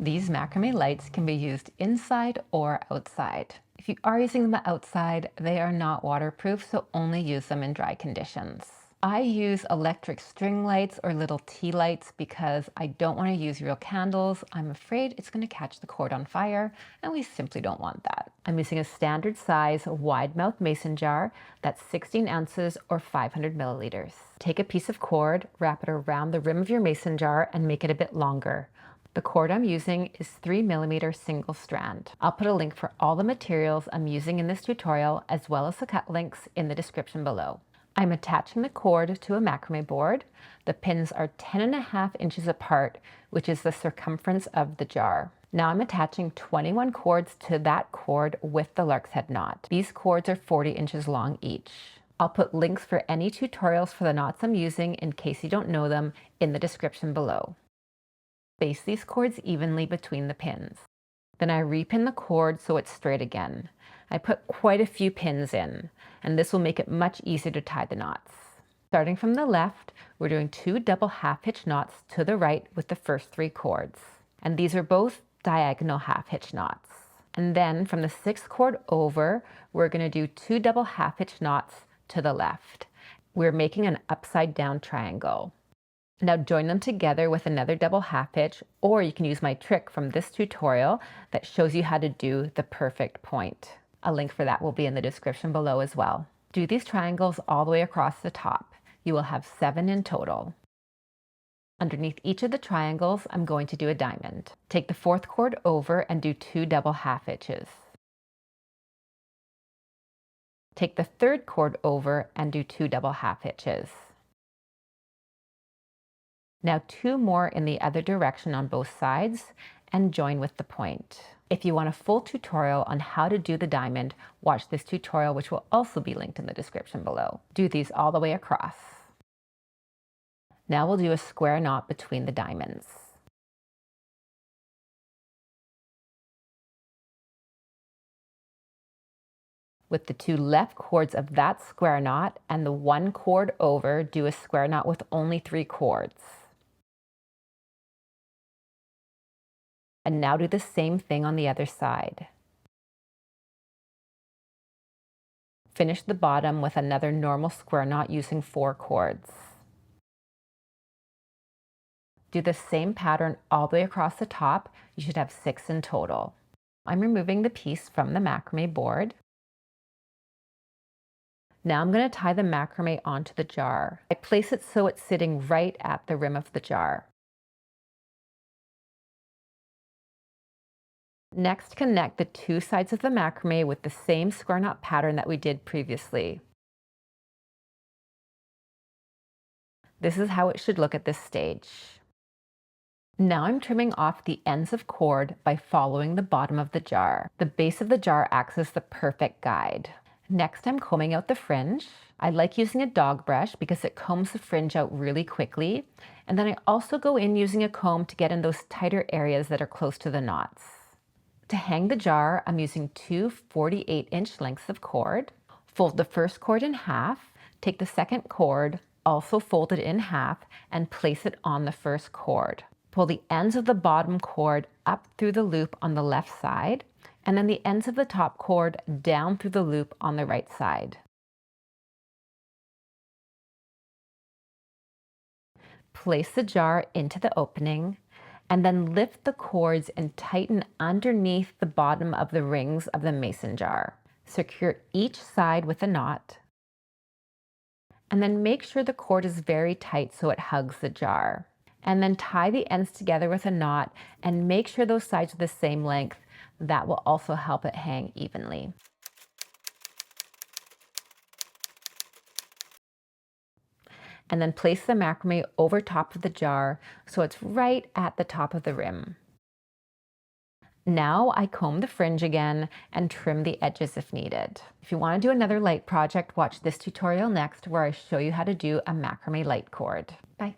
These macrame lights can be used inside or outside. If you are using them outside, they are not waterproof, so only use them in dry conditions. I use electric string lights or little tea lights because I don't want to use real candles. I'm afraid it's going to catch the cord on fire, and we simply don't want that. I'm using a standard size wide mouth mason jar that's 16 ounces or 500 milliliters. Take a piece of cord, wrap it around the rim of your mason jar, and make it a bit longer. The cord I'm using is 3mm single strand. I'll put a link for all the materials I'm using in this tutorial, as well as the cut links in the description below. I'm attaching the cord to a macrame board. The pins are 10.5 inches apart, which is the circumference of the jar. Now I'm attaching 21 cords to that cord with the lark's head knot. These cords are 40 inches long each. I'll put links for any tutorials for the knots I'm using in case you don't know them in the description below. Baste these cords evenly between the pins. Then I repin the cord so it's straight again. I put quite a few pins in, and this will make it much easier to tie the knots. Starting from the left, we're doing 2 double half hitch knots to the right with the first 3 cords. And these are both diagonal half hitch knots. And then from the 6th cord over, we're going to do 2 double half hitch knots to the left. We're making an upside down triangle. Now join them together with another double half hitch, or you can use my trick from this tutorial that shows you how to do the perfect point. A link for that will be in the description below as well. Do these triangles all the way across the top. You will have 7 in total. Underneath each of the triangles, I'm going to do a diamond. Take the 4th cord over and do 2 double half hitches. Take the 3rd cord over and do 2 double half hitches. Now 2 more in the other direction on both sides and join with the point. If you want a full tutorial on how to do the diamond, watch this tutorial, which will also be linked in the description below. Do these all the way across. Now we'll do a square knot between the diamonds. With the 2 left cords of that square knot and the 1 cord over, do a square knot with only 3 cords. And now do the same thing on the other side. Finish the bottom with another normal square knot using 4 cords. Do the same pattern all the way across the top. You should have 6 in total. I'm removing the piece from the macrame board. Now I'm going to tie the macrame onto the jar. I place it so it's sitting right at the rim of the jar. Next, connect the 2 sides of the macrame with the same square knot pattern that we did previously. This is how it should look at this stage. Now I'm trimming off the ends of cord by following the bottom of the jar. The base of the jar acts as the perfect guide. Next, I'm combing out the fringe. I like using a dog brush because it combs the fringe out really quickly. And then I also go in using a comb to get in those tighter areas that are close to the knots. To hang the jar, I'm using 2 48-inch lengths of cord. Fold the first cord in half, take the second cord, also fold it in half, and place it on the first cord. Pull the ends of the bottom cord up through the loop on the left side, and then the ends of the top cord down through the loop on the right side. Place the jar into the opening, and then lift the cords and tighten underneath the bottom of the rings of the mason jar. Secure each side with a knot, and then make sure the cord is very tight so it hugs the jar. And then tie the ends together with a knot and make sure those sides are the same length. That will also help it hang evenly. And then place the macrame over top of the jar so it's right at the top of the rim. Now I comb the fringe again and trim the edges if needed. If you want to do another light project, watch this tutorial next where I show you how to do a macrame light cord. Bye.